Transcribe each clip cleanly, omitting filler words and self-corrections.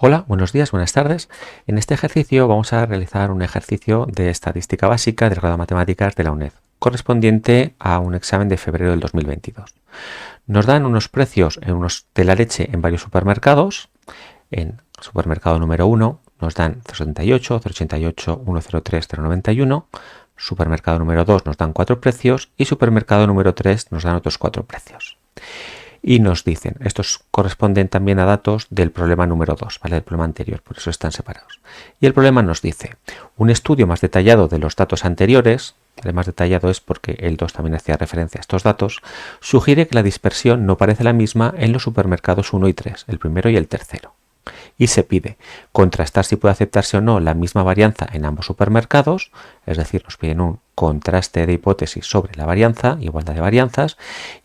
Hola, buenos días, buenas tardes. En este ejercicio vamos a realizar un ejercicio de estadística básica del grado de matemáticas de la UNED, correspondiente a un examen de febrero del 2022. Nos dan unos precios de la leche en varios supermercados. En supermercado número 1 nos dan 0,78, 0,88, 1,03, 0,91. Supermercado número 2 nos dan 4 precios y supermercado número 3 nos dan otros 4 precios. Y nos dicen, estos corresponden también a datos del problema número 2, ¿vale? Del problema anterior, por eso están separados. Y el problema nos dice, un estudio más detallado de los datos anteriores, el más detallado es porque el 2 también hacía referencia a estos datos, sugiere que la dispersión no parece la misma en los supermercados 1 y 3, el primero y el tercero. Y se pide contrastar si puede aceptarse o no la misma varianza en ambos supermercados, es decir, nos piden un contraste de hipótesis sobre la varianza, igualdad de varianzas,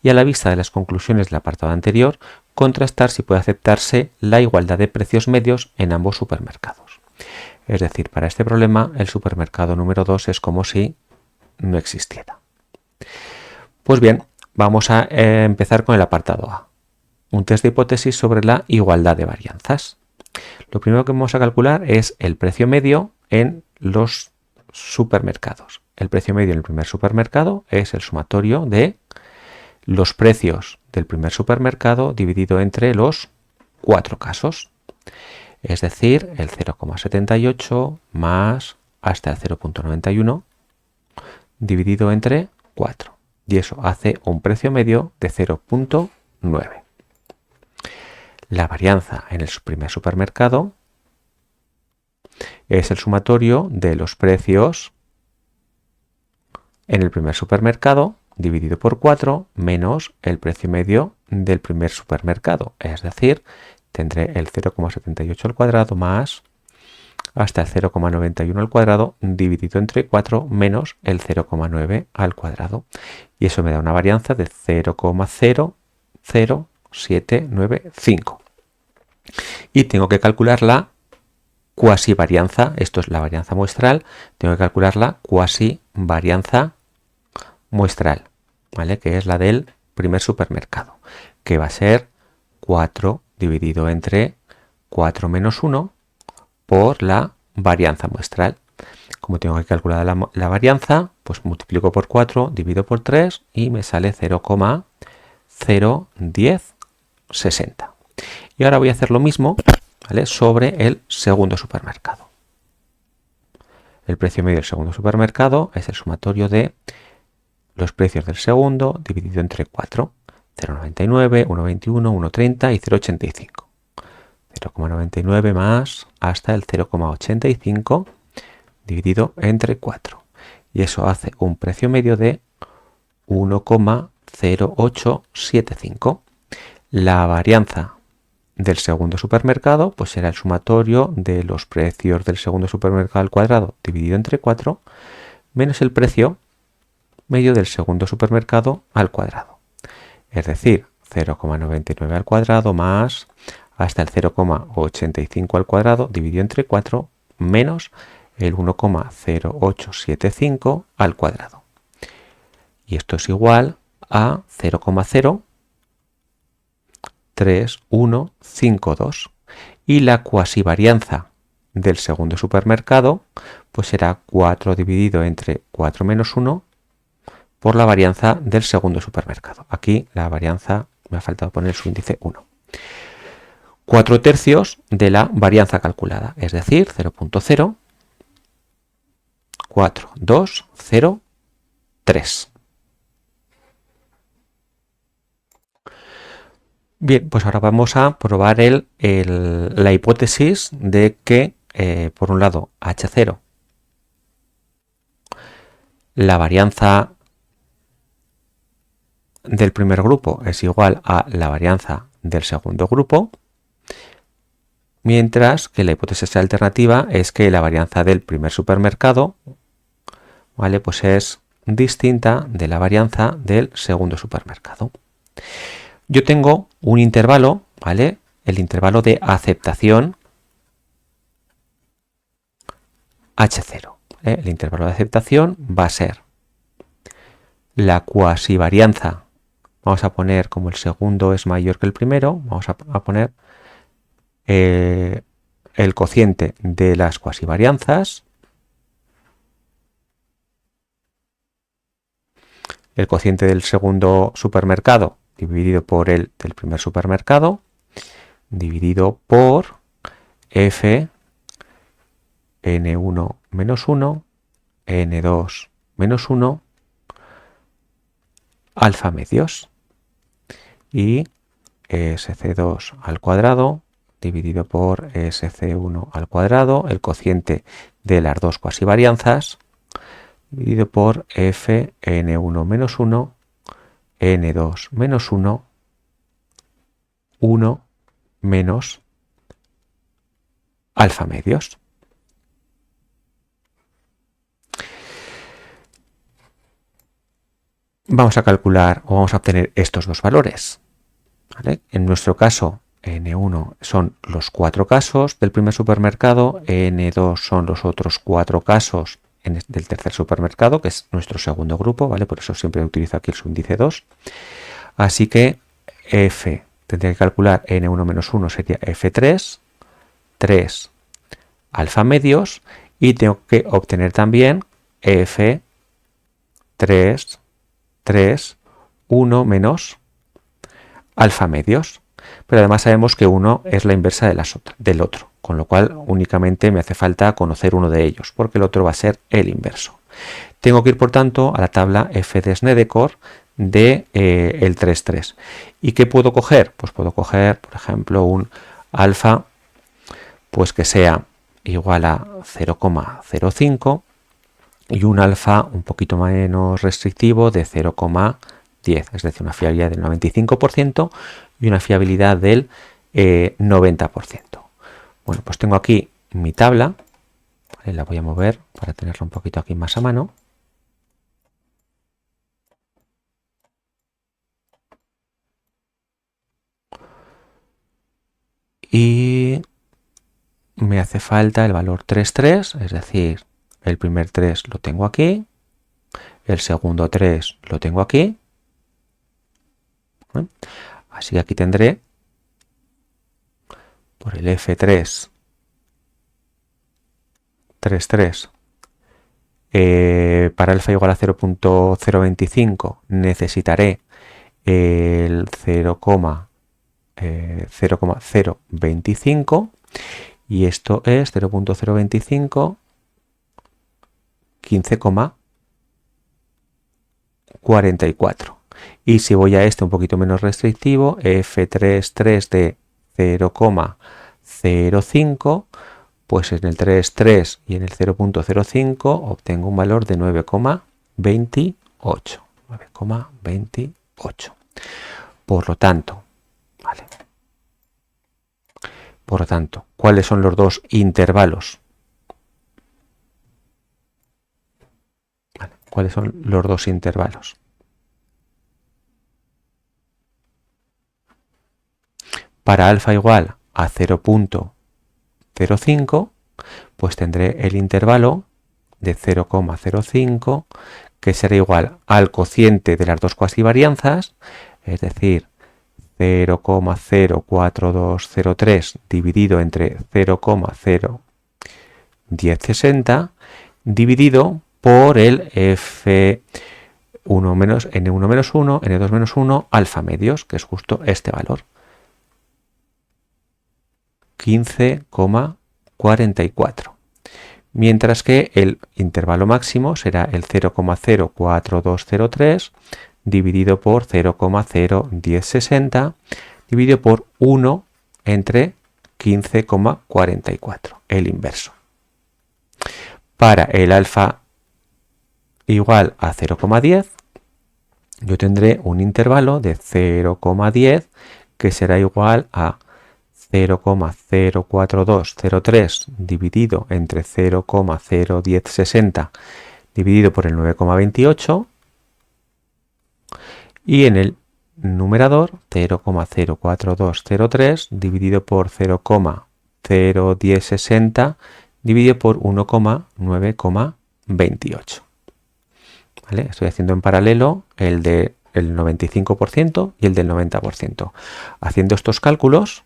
y a la vista de las conclusiones del apartado anterior, contrastar si puede aceptarse la igualdad de precios medios en ambos supermercados. Es decir, para este problema el supermercado número 2 es como si no existiera. Pues bien, vamos a empezar con el apartado A. Un test de hipótesis sobre la igualdad de varianzas. Lo primero que vamos a calcular es el precio medio en los supermercados. El precio medio en el primer supermercado es el sumatorio de los precios del primer supermercado dividido entre los 4 casos. Es decir, el 0,78 más hasta el 0,91 dividido entre 4. Y eso hace un precio medio de 0,9. La varianza en el primer supermercado es el sumatorio de los precios en el primer supermercado dividido por 4 menos el precio medio del primer supermercado. Es decir, tendré el 0,78 al cuadrado más hasta el 0,91 al cuadrado dividido entre 4 menos el 0,9 al cuadrado. Y eso me da una varianza de 0,00795. Y tengo que calcular la cuasivarianza, esto es la varianza muestral, tengo que calcular la cuasivarianza muestral, ¿vale? Que es la del primer supermercado, que va a ser 4 dividido entre 4 menos 1 por la varianza muestral. Como tengo que calcular la varianza, pues multiplico por 4, divido por 3 y me sale 0,01060. Y ahora voy a hacer lo mismo, ¿vale? Sobre el segundo supermercado. El precio medio del segundo supermercado es el sumatorio de los precios del segundo dividido entre 4. 0,99, 1,21, 1,30 y 0,85. 0,99 más hasta el 0,85 dividido entre 4. Y eso hace un precio medio de 1,0875. La varianza del segundo supermercado pues será el sumatorio de los precios del segundo supermercado al cuadrado dividido entre 4 menos el precio medio del segundo supermercado al cuadrado. Es decir, 0,99 al cuadrado más hasta el 0,85 al cuadrado dividido entre 4 menos el 1,0875 al cuadrado. Y esto es igual a 0,03152. Y la cuasivarianza del segundo supermercado pues será 4 dividido entre 4 menos 1 por la varianza del segundo supermercado. Aquí la varianza me ha faltado poner su índice 1. 4 tercios de la varianza calculada, es decir, 0,04203. Bien, pues ahora vamos a probar la hipótesis de que, por un lado, H0, la varianza del primer grupo es igual a la varianza del segundo grupo, mientras que la hipótesis alternativa es que la varianza del primer supermercado, ¿vale? Pues es distinta de la varianza del segundo supermercado. Yo tengo un intervalo, ¿vale? El intervalo de aceptación H0. ¿Vale? El intervalo de aceptación va a ser la cuasivarianza. Vamos a poner, como el segundo es mayor que el primero, vamos a poner el cociente de las cuasivarianzas, el cociente del segundo supermercado dividido por el del primer supermercado, dividido por f n1 menos 1, n2 menos 1, alfa medios, y sc2 al cuadrado dividido por sc1 al cuadrado, el cociente de las dos cuasivarianzas, dividido por f n1 menos 1, n2 menos 1, 1 menos alfa medios. Vamos a calcular o vamos a obtener estos dos valores, ¿vale? En nuestro caso, N1 son los 4 casos del primer supermercado, N2 son los otros 4 casos del tercer supermercado, que es nuestro segundo grupo, ¿vale? Por eso siempre utilizo aquí el subíndice 2. Así que F, tendría que calcular N1 menos 1 sería F3, 3 alfa medios, y tengo que obtener también F3, 3, 1 menos alfa medios, pero además sabemos que 1 es la inversa del otro, con lo cual únicamente me hace falta conocer uno de ellos, porque el otro va a ser el inverso. Tengo que ir, por tanto, a la tabla F de Snedeker de el 3, 3. ¿Y qué puedo coger? Pues puedo coger, por ejemplo, un alfa pues que sea igual a 0,05 y un alfa un poquito menos restrictivo de 0,10, es decir, una fiabilidad del 95% y una fiabilidad del 90%. Bueno, pues tengo aquí mi tabla, ¿vale? La voy a mover para tenerla un poquito aquí más a mano. Y me hace falta el valor 3,3, es decir, el primer 3 lo tengo aquí, el segundo 3 lo tengo aquí, ¿eh? Así que aquí tendré por el F3, 3,3, para alfa igual a 0,025 necesitaré el 0,025 y esto es 0,025, 15,44. Y si voy a este un poquito menos restrictivo, F3,3 de 0,05, pues en el 3,3 y en el 0,05 obtengo un valor de 9,28. 9,28. Por lo tanto, ¿vale? Por lo tanto, ¿cuáles son los dos intervalos? ¿Vale? ¿Cuáles son los dos intervalos? Para alfa igual a 0,05, pues tendré el intervalo de 0,05, que será igual al cociente de las dos cuasivarianzas, es decir, 0,04203 dividido entre 0,01060 dividido por el F1 menos N1 menos 1, N2 menos 1, alfa medios, que es justo este valor. 15,44. Mientras que el intervalo máximo será el 0,04203 dividido por 0,01060 dividido por 1 entre 15,44, el inverso. Para el alfa igual a 0,10, yo tendré un intervalo de 0,10 que será igual a 0,04203 dividido entre 0,01060 dividido por el 9,28 y en el numerador 0,04203 dividido por 0,01060 dividido por 1,928. ¿Vale? Estoy haciendo en paralelo el del 95% y el del 90%. Haciendo estos cálculos,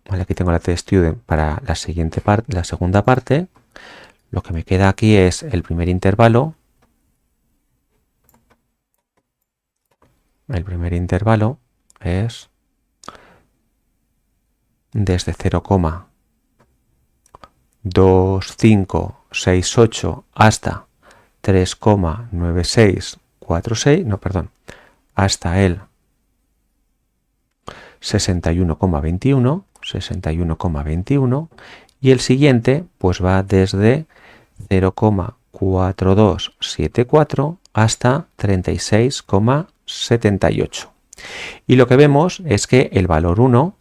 ¿vale? Aquí tengo la testStudent para la siguiente parte, la segunda parte. Lo que me queda aquí es el primer intervalo. El primer intervalo es desde 0,2568 hasta 3,9646, no, perdón, hasta el 61,21, y el siguiente pues va desde 0,4274 hasta 36,78. Y lo que vemos es que el valor 1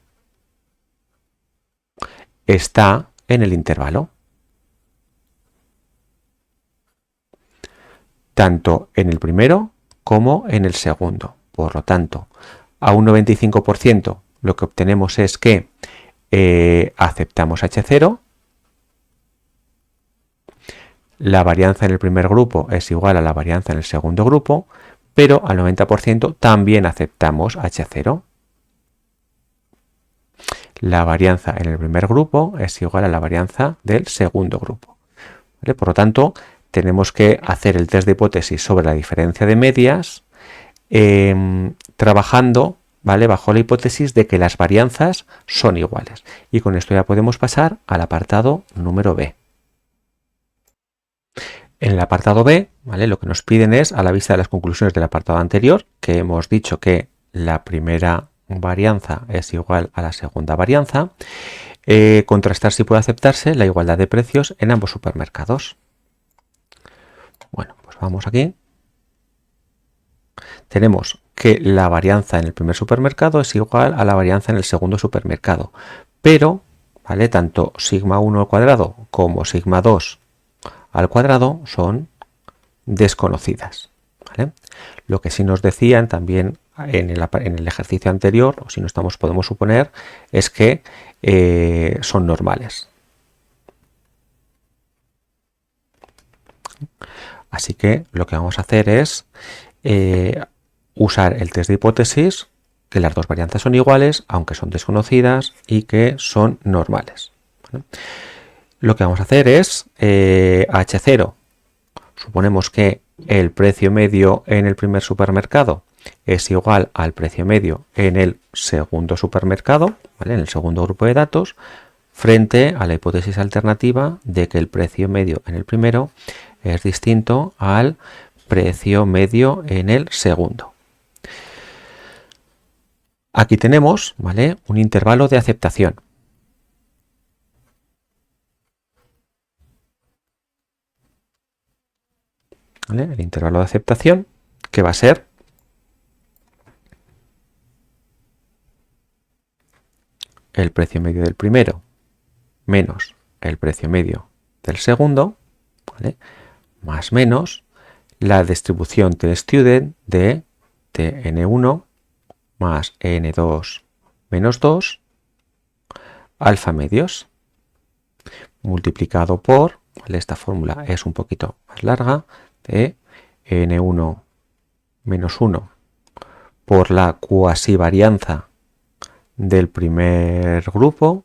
está en el intervalo, tanto en el primero como en el segundo. Por lo tanto, a un 95% lo que obtenemos es que aceptamos H0, la varianza en el primer grupo es igual a la varianza en el segundo grupo, pero al 90% también aceptamos H0. La varianza en el primer grupo es igual a la varianza del segundo grupo, ¿vale? Por lo tanto, tenemos que hacer el test de hipótesis sobre la diferencia de medias trabajando, ¿vale?, bajo la hipótesis de que las varianzas son iguales. Y con esto ya podemos pasar al apartado número B. En el apartado B, ¿vale?, lo que nos piden es, a la vista de las conclusiones del apartado anterior, que hemos dicho que la primera varianza es igual a la segunda varianza, contrastar si puede aceptarse la igualdad de precios en ambos supermercados. Bueno, pues vamos aquí. Tenemos que la varianza en el primer supermercado es igual a la varianza en el segundo supermercado, pero, ¿vale?, tanto sigma 1 al cuadrado como sigma 2 al cuadrado son desconocidas, ¿vale? Lo que sí nos decían también en el ejercicio anterior, o si no estamos, podemos suponer, es que son normales. Así que lo que vamos a hacer es usar el test de hipótesis, que las dos varianzas son iguales, aunque son desconocidas y que son normales, ¿vale? Lo que vamos a hacer es H0. Suponemos que el precio medio en el primer supermercado es igual al precio medio en el segundo supermercado, ¿vale?, en el segundo grupo de datos, frente a la hipótesis alternativa de que el precio medio en el primero es distinto al precio medio en el segundo. Aquí tenemos, ¿vale?, un intervalo de aceptación. ¿Vale? El intervalo de aceptación, que va a ser el precio medio del primero menos el precio medio del segundo, ¿vale?, más menos la distribución tstudent de tn1 más n2 menos 2 alfa medios, multiplicado por, ¿vale?, esta fórmula es un poquito más larga, de n1 menos 1 por la cuasivarianza del primer grupo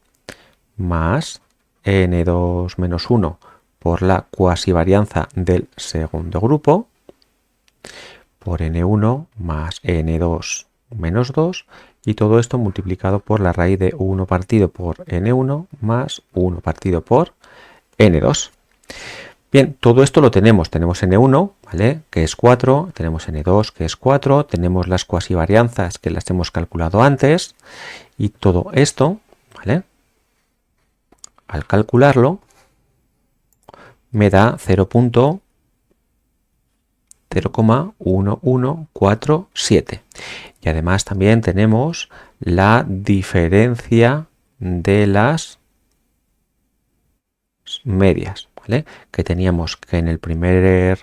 más n2 menos 1 por la cuasivarianza del segundo grupo por n1 más n2 menos 2, y todo esto multiplicado por la raíz de 1 partido por n1 más 1 partido por n2. Bien, todo esto lo tenemos n1, ¿vale?, que es 4, tenemos n2, que es 4, tenemos las cuasivarianzas que las hemos calculado antes, y todo esto, ¿vale?, al calcularlo me da 0,1147. Y además también tenemos la diferencia de las medias, ¿vale?, que teníamos que en el primer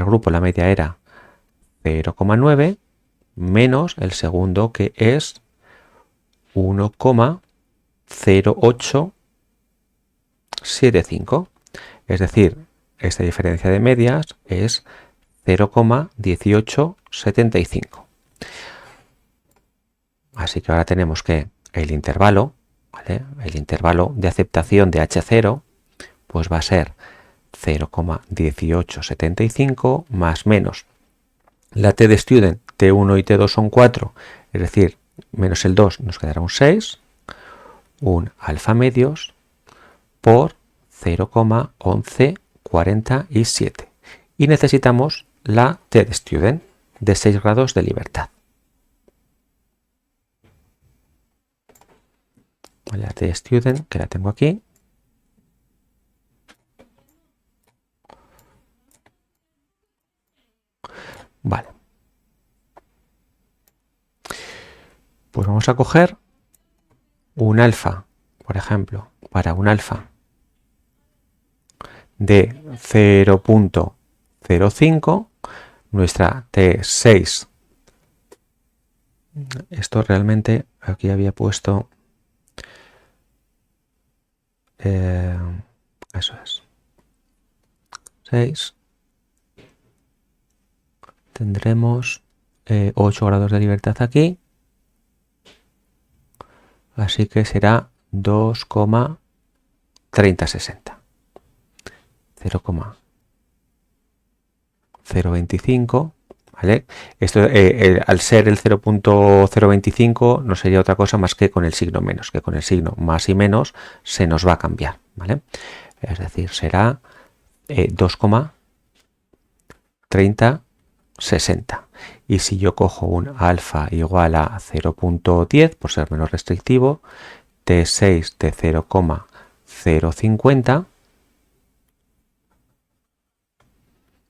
grupo la media era 0,9 menos el segundo, que es 1,0875. Es decir, esta diferencia de medias es 0,1875. Así que ahora tenemos que el intervalo, ¿vale? El intervalo de aceptación de H0 pues va a ser 0,1875 más menos la T de student, T1 y T2 son 4, es decir, menos el 2 nos quedará un 6, un alfa medios por 0,1147 y necesitamos la T de student de 6 grados de libertad. La T de student, que la tengo aquí. Vale. Pues vamos a coger un alfa, por ejemplo, para un alfa de 0,05, nuestra T6. Esto realmente aquí había puesto... eso es. 6. Tendremos 8 grados de libertad aquí. Así que será 2,3060. 0,025. ¿Vale? Esto, al ser el 0,025 no sería otra cosa más que con el signo menos, que con el signo más y menos se nos va a cambiar, ¿vale? Es decir, será 2,3060. Y si yo cojo un alfa igual a 0,10, por ser menos restrictivo, T6 de 0,050,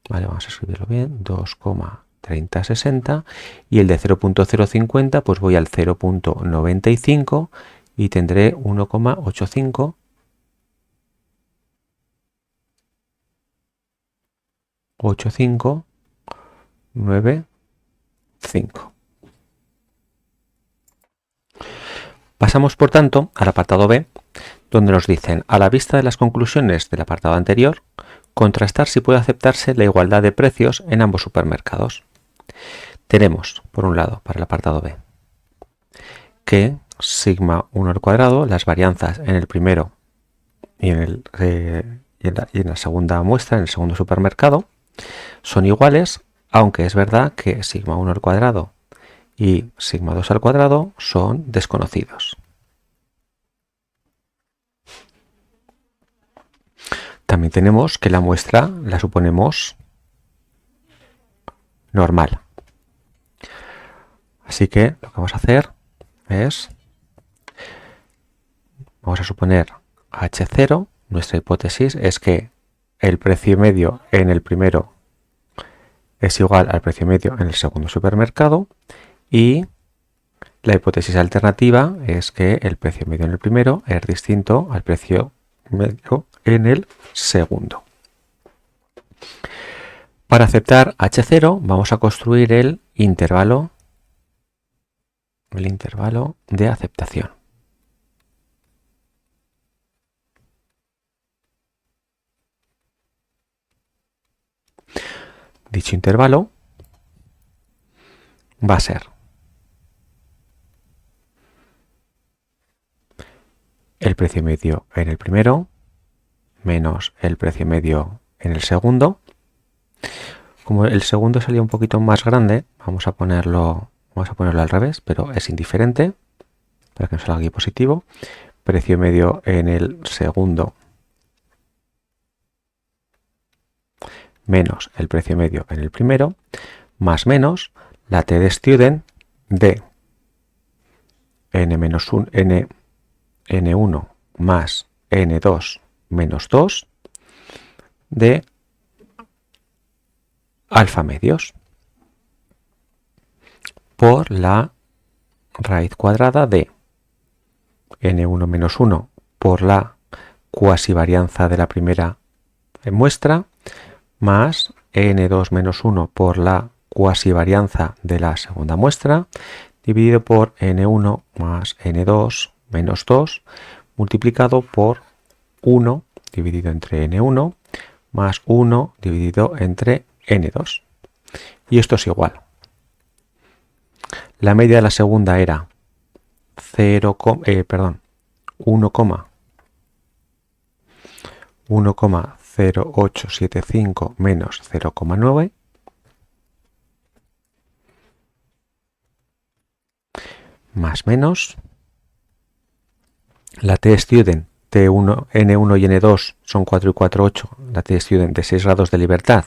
vale, vamos a escribirlo bien, 2,3060, y el de 0,050 pues voy al 0,95 y tendré 1,85 8595. Pasamos por tanto al apartado B, donde nos dicen, a la vista de las conclusiones del apartado anterior, contrastar si puede aceptarse la igualdad de precios en ambos supermercados. Tenemos, por un lado, para el apartado B, que sigma 1 al cuadrado, las varianzas en el primero y en la segunda muestra, en el segundo supermercado, son iguales, aunque es verdad que sigma 1 al cuadrado y sigma 2 al cuadrado son desconocidos. También tenemos que la muestra la suponemos normal. Así que lo que vamos a hacer es, vamos a suponer H0, nuestra hipótesis es que el precio medio en el primero es igual al precio medio en el segundo supermercado y la hipótesis alternativa es que el precio medio en el primero es distinto al precio medio en el segundo. Para aceptar H0 vamos a construir el intervalo de aceptación. Dicho intervalo va a ser el precio medio en el primero menos el precio medio en el segundo. Como el segundo salía un poquito más grande, vamos a ponerlo al revés, pero es indiferente para que nos salga aquí positivo. Precio medio en el segundo menos el precio medio en el primero, más menos la T de student de n1 más n2 menos 2 de alfa medios por la raíz cuadrada de n1 menos 1 por la cuasivarianza de la primera muestra más n2 menos 1 por la cuasivarianza de la segunda muestra dividido por n1 más n2 menos 2 multiplicado por 1 dividido entre n1 más 1 dividido entre n2. Y esto es igual. La media de la segunda era 1,0875 menos 0,9 más menos la T-Student T1, N1 y N2 son 4 y 4, 8, la T-Student de 6 grados de libertad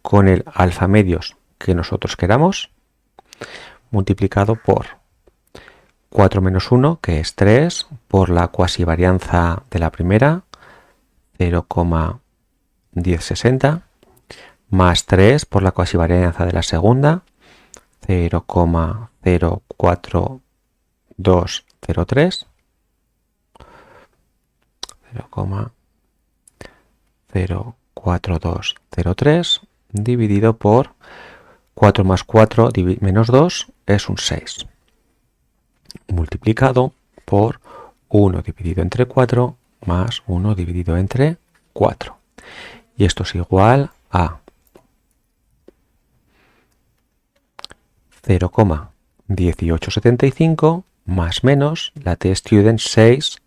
con el alfa medios que nosotros queramos, multiplicado por 4 menos 1, que es 3, por la cuasivarianza de la primera, 0,1060, más 3 por la cuasivarianza de la segunda, 0,04203, 0,04203 dividido por 4 más 4 menos 2 es un 6, multiplicado por 1 dividido entre 4 más 1 dividido entre 4. Y esto es igual a 0,1875 más menos la T-Student 6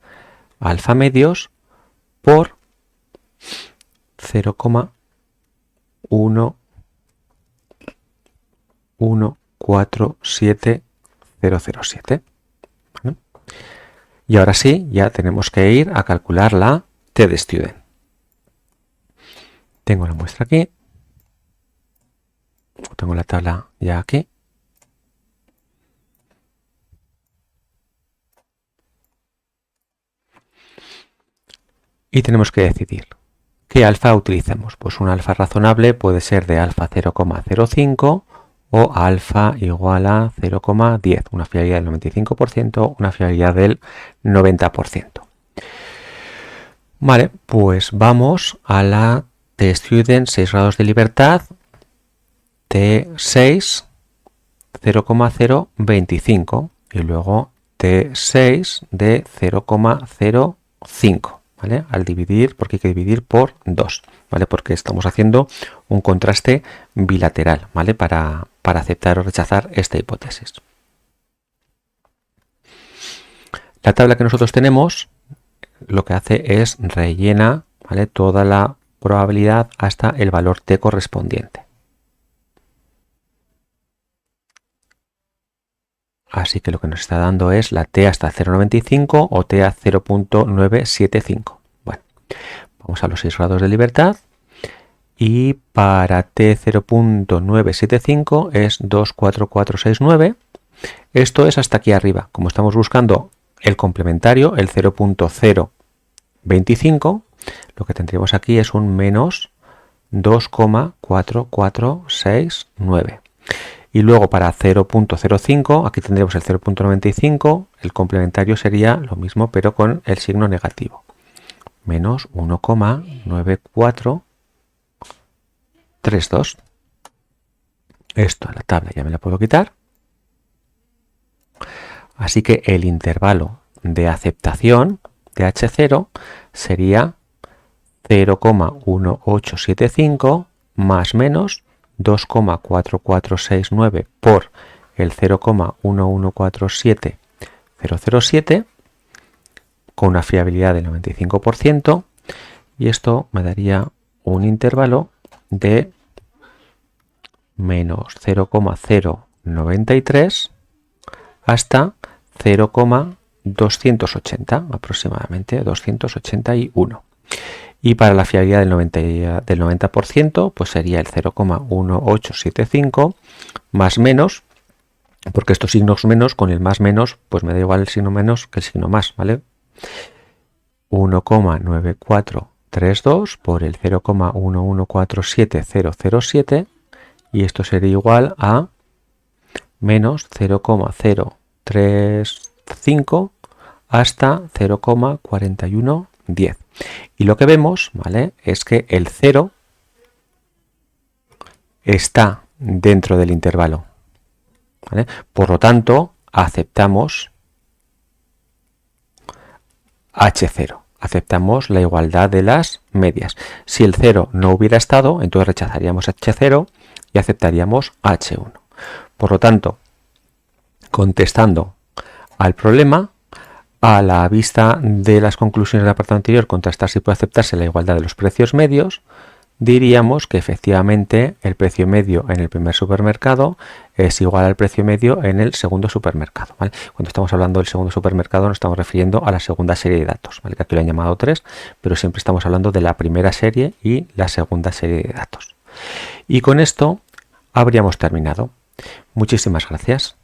alfa medios por 0,147007. ¿Vale? Y ahora sí, ya tenemos que ir a calcular la T de Student. Tengo la muestra aquí. Tengo la tabla ya aquí. Y tenemos que decidir qué alfa utilizamos. Pues un alfa razonable puede ser de alfa 0,05 o alfa igual a 0,10, una fiabilidad del 95%, una fiabilidad del 90%. Vale, pues vamos a la T-Student 6 grados de libertad T6 0,025 y luego T6 de 0,05. ¿Vale? Al dividir, porque hay que dividir por 2, ¿vale? Porque estamos haciendo un contraste bilateral, ¿vale? Para aceptar o rechazar esta hipótesis. La tabla que nosotros tenemos lo que hace es rellena, ¿vale? Toda la probabilidad hasta el valor t correspondiente. Así que lo que nos está dando es la t hasta 0,95 o t a 0,975. Bueno, vamos a los 6 grados de libertad. Y para t 0,975 es 24469. Esto es hasta aquí arriba. Como estamos buscando el complementario, el 0,025, lo que tendríamos aquí es un menos 2,4469. Y luego para 0,05, aquí tendríamos el 0,95, el complementario sería lo mismo pero con el signo negativo. Menos 1,9432. Esto en la tabla ya me la puedo quitar. Así que el intervalo de aceptación de H0 sería 0,1875 más menos 2,4469 por el 0,1147007 con una fiabilidad del 95% y esto me daría un intervalo de menos 0,093 hasta 0,280 aproximadamente, 281. Y para la fiabilidad del 90%, pues sería el 0,1875 más menos, porque estos signos menos con el más menos, pues me da igual el signo menos que el signo más, ¿vale? 1,9432 por el 0,1147007 y esto sería igual a menos 0,035 hasta 0,4110. Y lo que vemos, ¿vale?, es que el 0 está dentro del intervalo, ¿vale? Por lo tanto, aceptamos H0, aceptamos la igualdad de las medias. Si el 0 no hubiera estado, entonces rechazaríamos H0 y aceptaríamos H1. Por lo tanto, contestando al problema, a la vista de las conclusiones del apartado anterior, contrastar si puede aceptarse la igualdad de los precios medios, diríamos que efectivamente el precio medio en el primer supermercado es igual al precio medio en el segundo supermercado, ¿vale? Cuando estamos hablando del segundo supermercado nos estamos refiriendo a la segunda serie de datos, ¿vale? Que aquí lo han llamado 3, pero siempre estamos hablando de la primera serie y la segunda serie de datos. Y con esto habríamos terminado. Muchísimas gracias.